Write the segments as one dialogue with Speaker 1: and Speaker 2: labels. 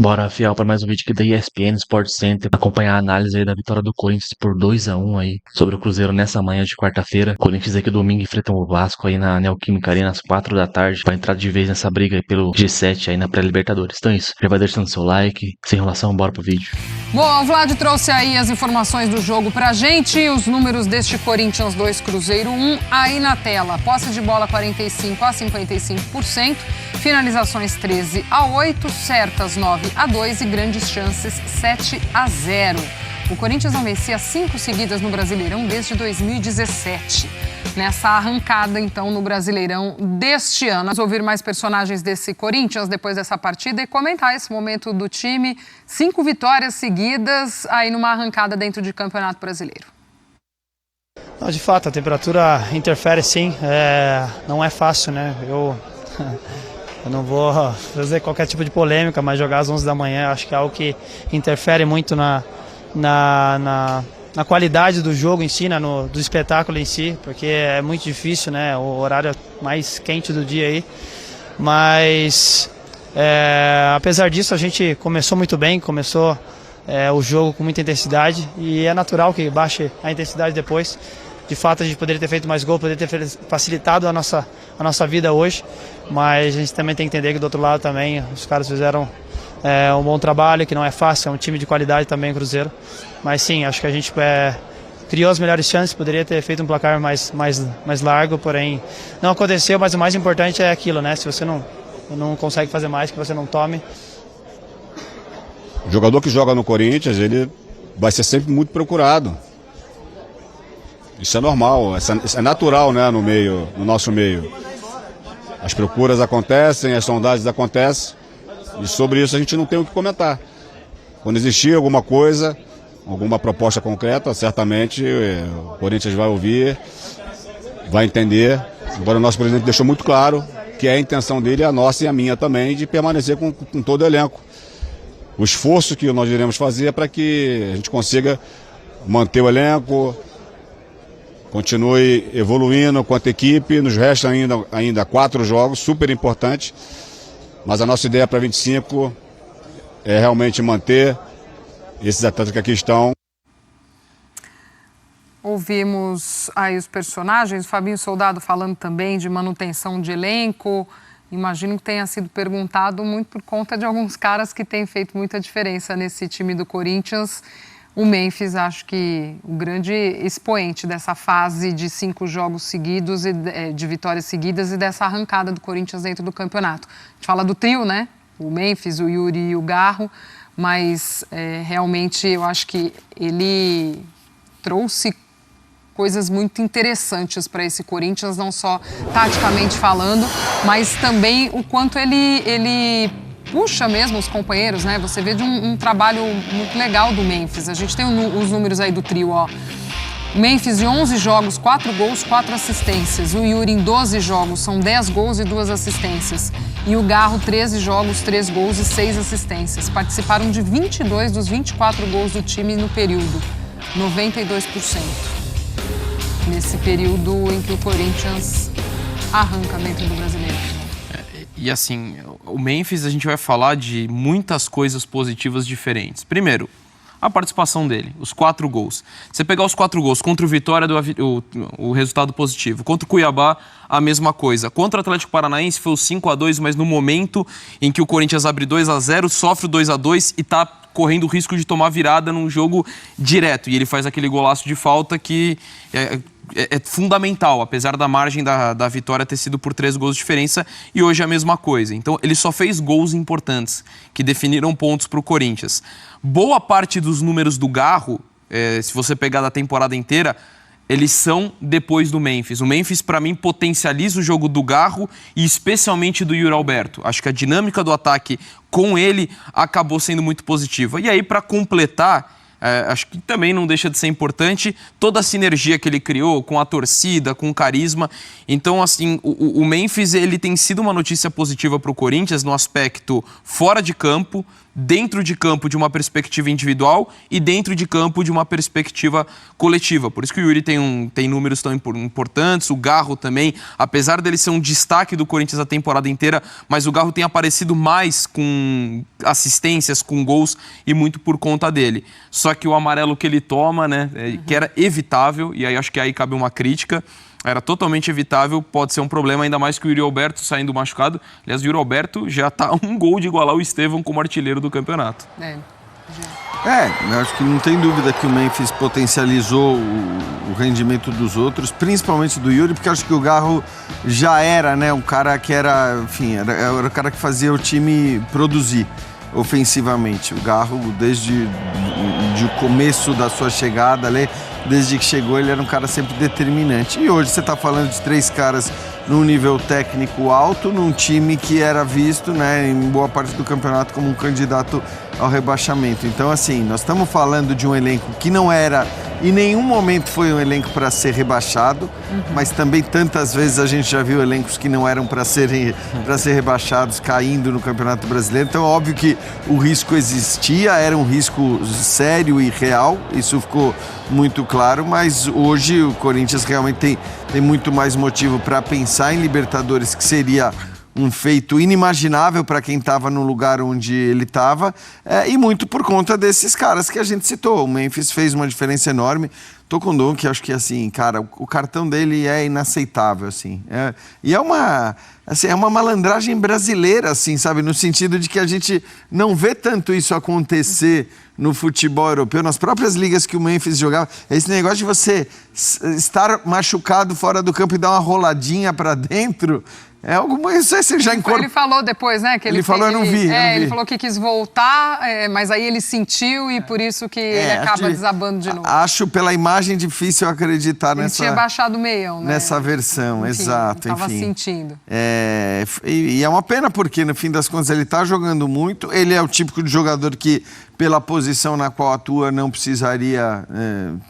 Speaker 1: Bora, fiel, para mais um vídeo aqui da ESPN Sport Center. Acompanhar a análise aí da vitória do Corinthians por 2-1 aí sobre o Cruzeiro nessa manhã de quarta-feira. Corinthians aqui domingo enfrentam o Vasco aí na Neoquímica Arena às 4 da tarde. Vai entrar de vez nessa briga aí pelo G7 aí na pré-Libertadores. Então é isso. Já vai deixando seu like. Sem enrolação, bora pro vídeo.
Speaker 2: Bom, o Vlad trouxe aí as informações do jogo pra gente. Os números deste Corinthians 2, Cruzeiro 1 aí na tela. Posse de bola 45 a 55%. Finalizações 13-8, certas 9-2 e grandes chances 7-0. O Corinthians não vencia 5 seguidas no Brasileirão desde 2017. Nessa arrancada, então, no Brasileirão deste ano. Vamos ouvir mais personagens desse Corinthians depois dessa partida e comentar esse momento do time. 5 vitórias seguidas aí numa arrancada dentro de Campeonato Brasileiro.
Speaker 3: De fato, a temperatura interfere sim. Não é fácil, né? Eu não vou fazer qualquer tipo de polêmica, mas jogar às 11 da manhã acho que é algo que interfere muito na qualidade do jogo em si, do espetáculo em si, porque é muito difícil, né? O horário mais quente do dia aí. Mas, apesar disso, a gente começou muito bem, começou o jogo com muita intensidade e é natural que baixe a intensidade depois. De fato, a gente poderia ter feito mais gol, poderia ter facilitado a nossa vida hoje, mas a gente também tem que entender que do outro lado também os caras fizeram um bom trabalho, que não é fácil, é um time de qualidade também, Cruzeiro. Mas sim, acho que a gente criou as melhores chances, poderia ter feito um placar mais largo, porém não aconteceu, mas o mais importante é aquilo, né? Se você não consegue fazer mais, que você não tome.
Speaker 4: O jogador que joga no Corinthians, ele vai ser sempre muito procurado. Isso é normal, é natural, né, no nosso meio. As procuras acontecem, as sondagens acontecem, e sobre isso a gente não tem o que comentar. Quando existir alguma coisa, alguma proposta concreta, certamente o Corinthians vai ouvir, vai entender. Agora o nosso presidente deixou muito claro que a intenção dele, a nossa e a minha também, de permanecer com todo o elenco. O esforço que nós iremos fazer é para que a gente consiga manter o elenco, continue evoluindo quanto equipe, nos restam ainda 4 jogos, super importantes, mas a nossa ideia para 25 é realmente manter esses atletas que aqui estão.
Speaker 2: Ouvimos aí os personagens, o Fabinho Soldado falando também de manutenção de elenco. Imagino que tenha sido perguntado muito por conta de alguns caras que têm feito muita diferença nesse time do Corinthians. O Memphis, acho que o grande expoente dessa fase de 5 jogos seguidos, de vitórias seguidas e dessa arrancada do Corinthians dentro do campeonato. A gente fala do trio, né? O Memphis, o Yuri e o Garro, mas realmente eu acho que ele trouxe coisas muito interessantes para esse Corinthians, não só taticamente falando, mas também o quanto ele puxa mesmo os companheiros, né? Você vê de um trabalho muito legal do Memphis. A gente tem os números aí do trio, ó. O Memphis em 11 jogos, 4 gols, 4 assistências. O Yuri em 12 jogos, são 10 gols e 2 assistências. E o Garro, 13 jogos, 3 gols e 6 assistências. Participaram de 22 dos 24 gols do time no período, 92%. Nesse período em que o Corinthians arranca dentro do Brasileiro.
Speaker 5: E assim, o Memphis, a gente vai falar de muitas coisas positivas diferentes. Primeiro, a participação dele, os 4 gols. Você pegar os 4 gols contra o Vitória, o resultado positivo. Contra o Cuiabá, a mesma coisa. Contra o Atlético Paranaense foi o 5-2, mas no momento em que o Corinthians abre 2-0, sofre o 2-2 e está correndo o risco de tomar virada num jogo direto. E ele faz aquele golaço de falta que é fundamental, apesar da margem da vitória ter sido por 3 gols de diferença, e hoje é a mesma coisa. Então, ele só fez gols importantes, que definiram pontos para o Corinthians. Boa parte dos números do Garro, se você pegar da temporada inteira, eles são depois do Memphis. O Memphis, para mim, potencializa o jogo do Garro e especialmente do Yuri Alberto. Acho que a dinâmica do ataque com ele acabou sendo muito positiva. E aí, para completar, acho que também não deixa de ser importante toda a sinergia que ele criou com a torcida, com o carisma. Então, assim, o Memphis, ele tem sido uma notícia positiva para o Corinthians no aspecto fora de campo, dentro de campo de uma perspectiva individual e dentro de campo de uma perspectiva coletiva. Por isso que o Yuri tem números tão importantes, o Garro também, apesar dele ser um destaque do Corinthians a temporada inteira, mas o Garro tem aparecido mais com assistências, com gols e muito por conta dele. Só que o amarelo que ele toma, né, que era evitável, e aí acho que aí cabe uma crítica, era totalmente evitável, pode ser um problema, ainda mais que o Yuri Alberto saindo machucado. Aliás, o Yuri Alberto já está a um gol de igualar o Estevão como artilheiro do campeonato.
Speaker 6: Eu acho que não tem dúvida que o Memphis potencializou o rendimento dos outros, principalmente do Yuri, porque acho que o Garro já era, né, um cara que era, enfim, era o cara que fazia o time produzir ofensivamente. O Garro, desde o começo da sua chegada ali, desde que chegou, ele era um cara sempre determinante. E hoje você está falando de 3 caras num nível técnico alto, num time que era visto, né, em boa parte do campeonato como um candidato ao rebaixamento. Então, assim, nós estamos falando de um elenco que não era, em nenhum momento foi um elenco para ser rebaixado, mas também tantas vezes a gente já viu elencos que não eram para ser rebaixados caindo no Campeonato Brasileiro. Então, óbvio que o risco existia, era um risco sério e real, isso ficou muito claro, mas hoje o Corinthians realmente tem muito mais motivo para pensar em Libertadores, que seria um feito inimaginável para quem estava no lugar onde ele estava, e muito por conta desses caras que a gente citou. O Memphis fez uma diferença enorme. Tô com dom que acho que, assim, cara, o cartão dele é inaceitável, assim. E é uma malandragem brasileira, assim, sabe? No sentido de que a gente não vê tanto isso acontecer no futebol europeu, nas próprias ligas que o Memphis jogava. Esse negócio de você estar machucado fora do campo e dar uma roladinha para dentro... É algo muito... Você já
Speaker 2: Ele falou depois, né? Que
Speaker 6: ele falou, eu não vi.
Speaker 2: Ele falou que quis voltar, mas aí ele sentiu e por isso que ele acaba desabando de novo.
Speaker 6: Acho pela imagem difícil acreditar
Speaker 2: ele tinha baixado o meião, né?
Speaker 6: Nessa versão, enfim, exato.
Speaker 2: Estava sentindo.
Speaker 6: E é uma pena porque, no fim das contas, ele está jogando muito. Ele é o típico de jogador que, pela posição na qual atua, não precisaria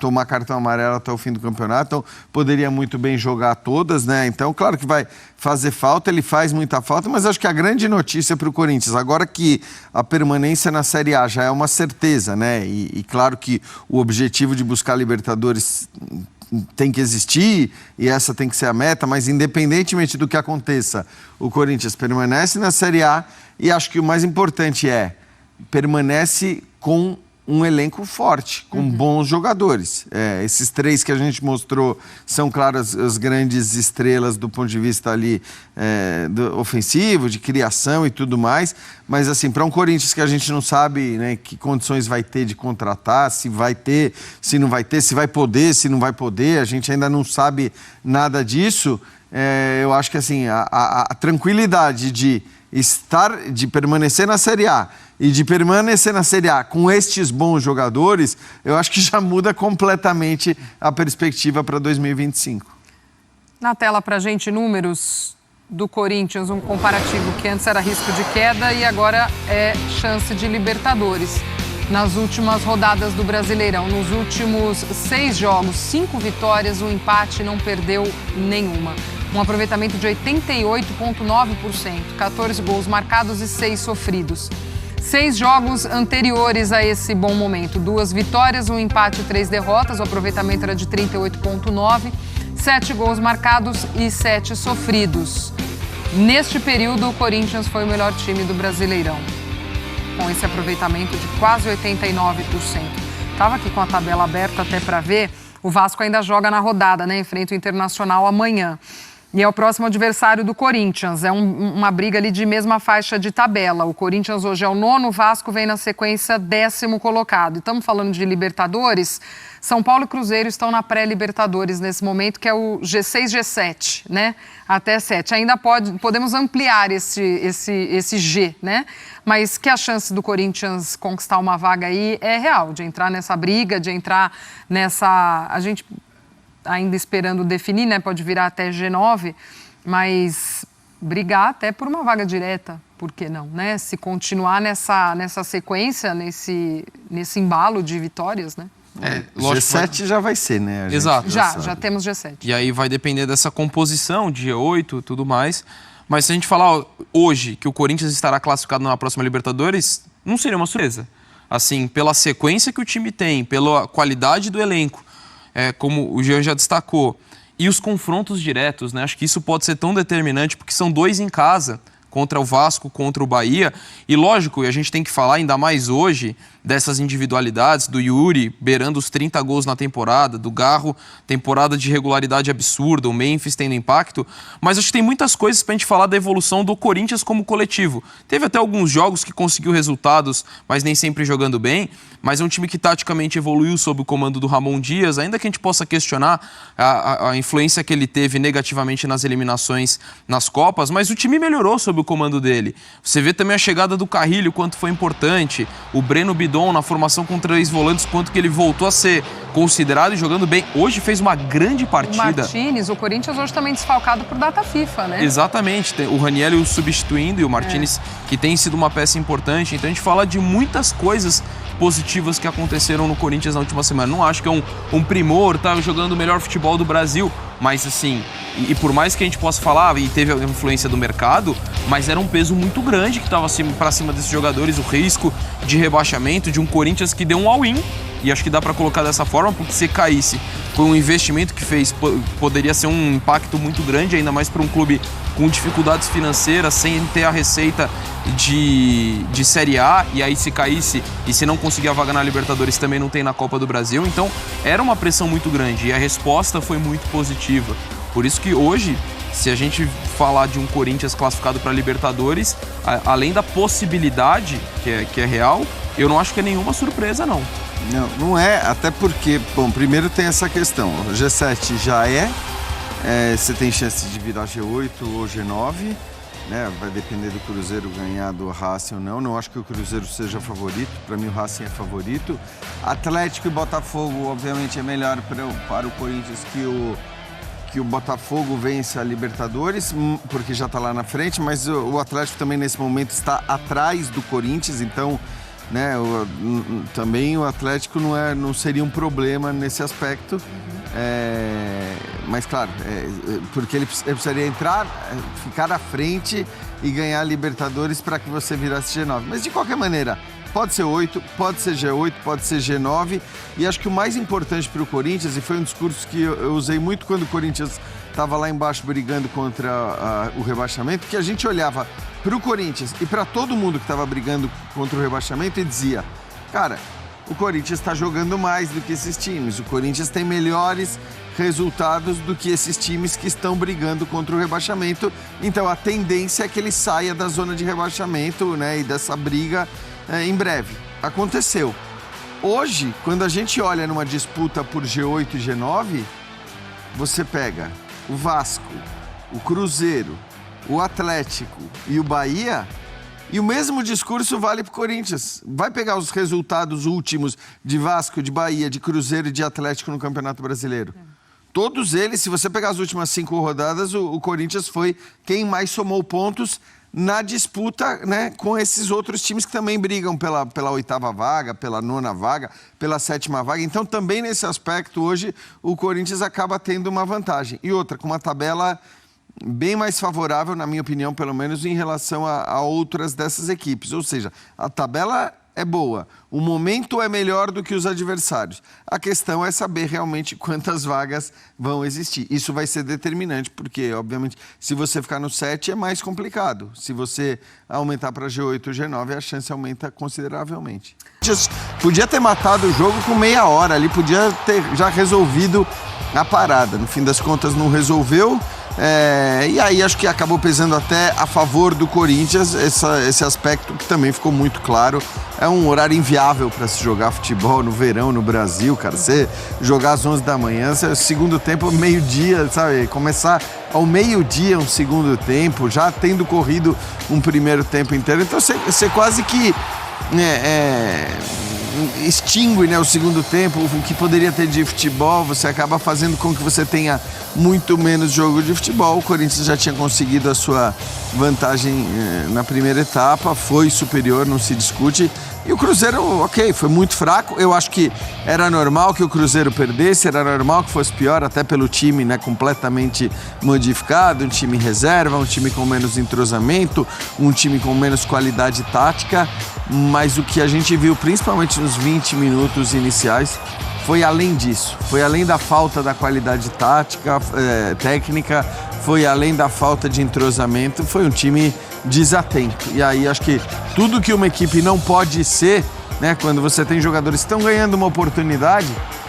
Speaker 6: tomar cartão amarelo até o fim do campeonato. Então, poderia muito bem jogar todas, né? Então, claro que vai fazer falta, ele faz muita falta, mas acho que a grande notícia para o Corinthians, agora que a permanência na Série A já é uma certeza, né? E claro que o objetivo de buscar Libertadores tem que existir e essa tem que ser a meta, mas independentemente do que aconteça, o Corinthians permanece na Série A e acho que o mais importante permanece com um elenco forte, com bons jogadores. Esses 3 que a gente mostrou são, claro, as grandes estrelas do ponto de vista ali do ofensivo, de criação e tudo mais, mas assim, para um Corinthians que a gente não sabe, né, que condições vai ter de contratar, se vai ter, se não vai ter, se vai poder, se não vai poder, a gente ainda não sabe nada disso. Eu acho que assim, a tranquilidade de permanecer na Série A e de permanecer na Série A com estes bons jogadores, eu acho que já muda completamente a perspectiva para 2025.
Speaker 2: Na tela para a gente, números do Corinthians, um comparativo que antes era risco de queda e agora é chance de Libertadores. Nas últimas rodadas do Brasileirão, nos últimos 6 jogos, 5 vitórias, um empate, não perdeu nenhuma. Um aproveitamento de 88,9%, 14 gols marcados e 6 sofridos. 6 jogos anteriores a esse bom momento, 2 vitórias, um empate e 3 derrotas, o aproveitamento era de 38,9%, 7 gols marcados e 7 sofridos. Neste período, o Corinthians foi o melhor time do Brasileirão, com esse aproveitamento de quase 89%. Estava aqui com a tabela aberta até para ver, o Vasco ainda joga na rodada, né? Enfrenta o Internacional amanhã. E é o próximo adversário do Corinthians. É uma briga ali de mesma faixa de tabela. O Corinthians hoje é o 9º, o Vasco vem na sequência 10º colocado. E estamos falando de Libertadores. São Paulo e Cruzeiro estão na pré-Libertadores nesse momento, que é o G6, G7, né? Até 7. Ainda podemos ampliar esse G, né? Mas que a chance do Corinthians conquistar uma vaga aí é real, de entrar nessa briga, de entrar nessa... A gente... ainda esperando definir, né? Pode virar até G9, mas brigar até por uma vaga direta, por que não, né? Se continuar nessa sequência, nesse embalo de vitórias, né?
Speaker 6: G7 já vai ser, né?
Speaker 5: Exato.
Speaker 2: Já temos G7.
Speaker 5: E aí vai depender dessa composição de G8 e tudo mais. Mas se a gente falar hoje que o Corinthians estará classificado na próxima Libertadores, não seria uma surpresa. Assim, pela sequência que o time tem, pela qualidade do elenco, como o Jean já destacou, e os confrontos diretos, né? Acho que isso pode ser tão determinante, porque são 2 em casa, contra o Vasco, contra o Bahia. E lógico, e a gente tem que falar ainda mais hoje dessas individualidades, do Yuri beirando os 30 gols na temporada, do Garro, temporada de regularidade absurda, o Memphis tendo impacto, mas acho que tem muitas coisas pra gente falar da evolução do Corinthians como coletivo. Teve até alguns jogos que conseguiu resultados, mas nem sempre jogando bem, mas é um time que taticamente evoluiu sob o comando do Ramon Dias, ainda que a gente possa questionar a influência que ele teve negativamente nas eliminações nas Copas, mas o time melhorou sob o comando dele. Você vê também a chegada do Carrilho, quanto foi importante, o Breno Bidon na formação com 3 volantes, quanto que ele voltou a ser considerado e jogando bem. Hoje fez uma grande partida.
Speaker 2: O Martínez, o Corinthians hoje também desfalcado por data FIFA, né?
Speaker 5: Exatamente, tem o Ranieri o substituindo e o Martínez que tem sido uma peça importante. Então a gente fala de muitas coisas positivas que aconteceram no Corinthians na última semana. Não acho que é um primor, tá jogando o melhor futebol do Brasil, mas assim, e por mais que a gente possa falar, e teve a influência do mercado, mas era um peso muito grande que estava para cima desses jogadores, o risco de rebaixamento de um Corinthians que deu um all-in, e acho que dá para colocar dessa forma, porque se caísse, foi um investimento que fez, poderia ser um impacto muito grande, ainda mais para um clube com dificuldades financeiras, sem ter a receita de Série A, e aí se caísse e se não conseguir a vaga na Libertadores também não tem na Copa do Brasil, então era uma pressão muito grande e a resposta foi muito positiva. Por isso que hoje, se a gente falar de um Corinthians classificado para Libertadores, além da possibilidade, que é real, eu não acho que é nenhuma surpresa, não.
Speaker 6: Não é, até porque, bom, primeiro tem essa questão, o G7 já você tem chance de virar G8 ou G9, né? Vai depender do Cruzeiro ganhar do Racing ou não. Não acho que o Cruzeiro seja favorito, para mim o Racing é favorito. Atlético e Botafogo, obviamente, é melhor para o Corinthians que o Botafogo vence a Libertadores, porque já está lá na frente, mas o Atlético também nesse momento está atrás do Corinthians, então, né, também o Atlético não seria um problema nesse aspecto. Mas claro, porque ele precisaria ficar à frente e ganhar a Libertadores para que você virasse G9. Mas de qualquer maneira, pode ser 8, pode ser G8, pode ser G9. E acho que o mais importante para o Corinthians, e foi um discurso que eu usei muito quando o Corinthians estava lá embaixo brigando contra o rebaixamento, que a gente olhava para o Corinthians e para todo mundo que estava brigando contra o rebaixamento e dizia, cara, o Corinthians está jogando mais do que esses times, o Corinthians tem melhores resultados do que esses times que estão brigando contra o rebaixamento, então a tendência é que ele saia da zona de rebaixamento, né, e dessa briga em breve. Aconteceu. Hoje, quando a gente olha numa disputa por G8 e G9, você pega o Vasco, o Cruzeiro, o Atlético e o Bahia, e o mesmo discurso vale para o Corinthians. Vai pegar os resultados últimos de Vasco, de Bahia, de Cruzeiro e de Atlético no Campeonato Brasileiro. Todos eles, se você pegar as últimas 5 rodadas, o Corinthians foi quem mais somou pontos na disputa, né, com esses outros times que também brigam pela 8ª vaga, pela 9ª vaga, pela 7ª vaga. Então, também nesse aspecto, hoje, o Corinthians acaba tendo uma vantagem. E outra, com uma tabela bem mais favorável, na minha opinião, pelo menos, em relação a outras dessas equipes. Ou seja, a tabela é boa, o momento é melhor do que os adversários. A questão é saber realmente quantas vagas vão existir. Isso vai ser determinante, porque, obviamente, se você ficar no 7 é mais complicado. Se você aumentar para G8 ou G9, a chance aumenta consideravelmente. Podia ter matado o jogo com meia hora ali, podia ter já resolvido a parada. No fim das contas, não resolveu. E aí acho que acabou pesando até a favor do Corinthians esse aspecto que também ficou muito claro. É um horário inviável para se jogar futebol no verão no Brasil, cara. Você jogar às 11 da manhã, segundo tempo, meio-dia, sabe? Começar ao meio-dia um segundo tempo, já tendo corrido um primeiro tempo inteiro. Então você quase que extingue, né, o segundo tempo, o que poderia ter de futebol, você acaba fazendo com que você tenha muito menos jogo de futebol. O Corinthians já tinha conseguido a sua vantagem na primeira etapa, foi superior, não se discute. E o Cruzeiro, ok, foi muito fraco. Eu acho que era normal que o Cruzeiro perdesse, era normal que fosse pior, até pelo time, né, completamente modificado, um time reserva, um time com menos entrosamento, um time com menos qualidade tática. Mas o que a gente viu, principalmente nos 20 minutos iniciais, foi além disso. Foi além da falta da qualidade tática, técnica, foi além da falta de entrosamento, foi um time desatento. E aí acho que tudo que uma equipe não pode ser, né, quando você tem jogadores que estão ganhando uma oportunidade,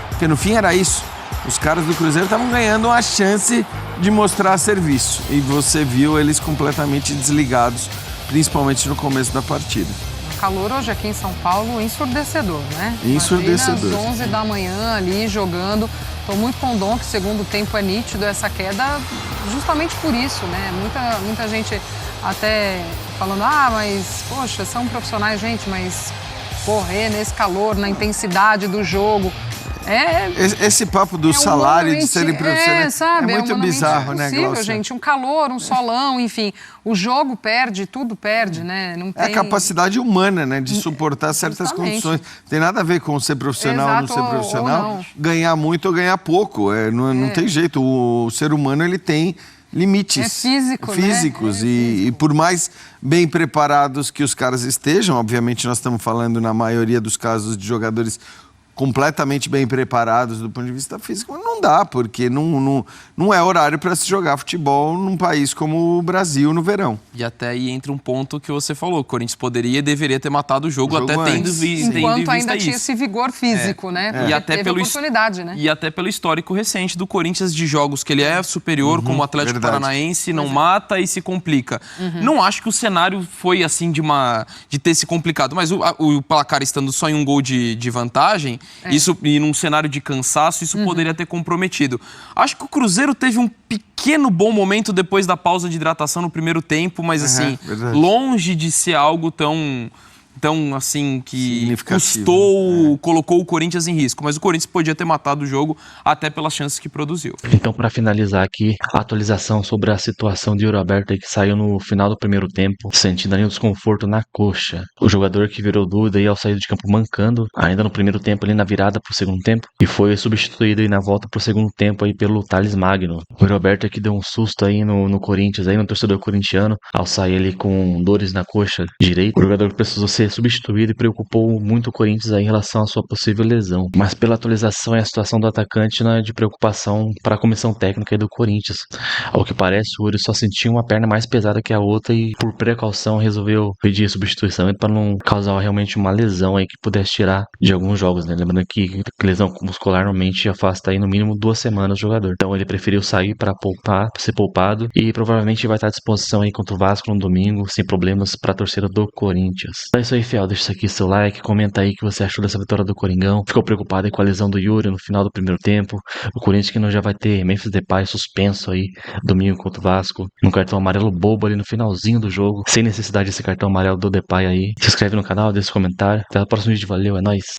Speaker 6: porque no fim era isso. Os caras do Cruzeiro estavam ganhando uma chance de mostrar serviço. E você viu eles completamente desligados, principalmente no começo da partida.
Speaker 2: Calor hoje aqui em São Paulo, ensurdecedor, né?
Speaker 6: Ensurdecedor.
Speaker 2: Às 11 da manhã ali jogando. Estou muito com dom que segundo tempo é nítido essa queda, justamente por isso, né? Muita gente até falando, mas poxa, são profissionais, gente, mas correr nesse calor, na intensidade do jogo.
Speaker 6: Esse papo do salário de serem profissionais é muito bizarro, né, Glaucia?
Speaker 2: Gente, um calor, um solão, enfim, o jogo perde, tudo perde, né? Não tem...
Speaker 6: É a capacidade humana, né, de suportar certas condições. Não tem nada a ver com ser profissional ou não ser profissional, não. Ganhar muito ou ganhar pouco, não tem jeito. O ser humano, ele tem limites físicos, né? E por mais bem preparados que os caras estejam, obviamente nós estamos falando na maioria dos casos de jogadores completamente bem preparados do ponto de vista físico, não dá, porque não é horário para se jogar futebol num país como o Brasil no verão.
Speaker 5: E até aí entra um ponto que você falou, o Corinthians poderia e deveria ter matado o jogo até tendo visto
Speaker 2: enquanto ainda tinha esse vigor físico, né?
Speaker 5: E até pela oportunidade, né? E até pelo histórico recente do Corinthians de jogos que ele é superior, como o Atlético Paranaense, não mata e se complica. Não acho que o cenário foi assim de ter se complicado, mas o placar estando só em um gol de vantagem, isso, e num cenário de cansaço, isso poderia ter comprometido. Acho que o Cruzeiro teve um pequeno bom momento depois da pausa de hidratação no primeiro tempo, mas assim, longe de ser algo tão assim, que custou, colocou o Corinthians em risco. Mas o Corinthians podia ter matado o jogo até pelas chances que produziu.
Speaker 1: Então, para finalizar aqui, a atualização sobre a situação de Yuri Alberto que saiu no final do primeiro tempo, sentindo ali um desconforto na coxa. O jogador que virou dúvida aí ao sair de campo mancando, ainda no primeiro tempo ali na virada pro segundo tempo, e foi substituído aí na volta pro segundo tempo aí pelo Thales Magno. O Yuri Alberto que deu um susto aí no Corinthians, aí no torcedor corintiano, ao sair ali com dores na coxa direita. O jogador precisou ser substituído e preocupou muito o Corinthians aí em relação à sua possível lesão. Mas pela atualização e a situação do atacante não é de preocupação para a comissão técnica do Corinthians. Ao que parece, o Yuri só sentiu uma perna mais pesada que a outra e por precaução resolveu pedir substituição para não causar realmente uma lesão aí que pudesse tirar de alguns jogos, né? Lembrando que lesão muscular normalmente afasta aí no mínimo 2 semanas o jogador. Então ele preferiu sair para ser poupado e provavelmente vai estar à disposição aí contra o Vasco no domingo, sem problemas para a torcida do Corinthians. Então é isso aí, fiel. Deixa aqui seu like, comenta aí o que você achou dessa vitória do Coringão. Ficou preocupado aí com a lesão do Yuri no final do primeiro tempo. O Corinthians que não já vai ter Memphis Depay suspenso aí domingo contra o Vasco. Um cartão amarelo bobo ali no finalzinho do jogo, sem necessidade desse cartão amarelo do Depay aí. Se inscreve no canal, deixa um comentário. Até o próximo vídeo, valeu, é nóis.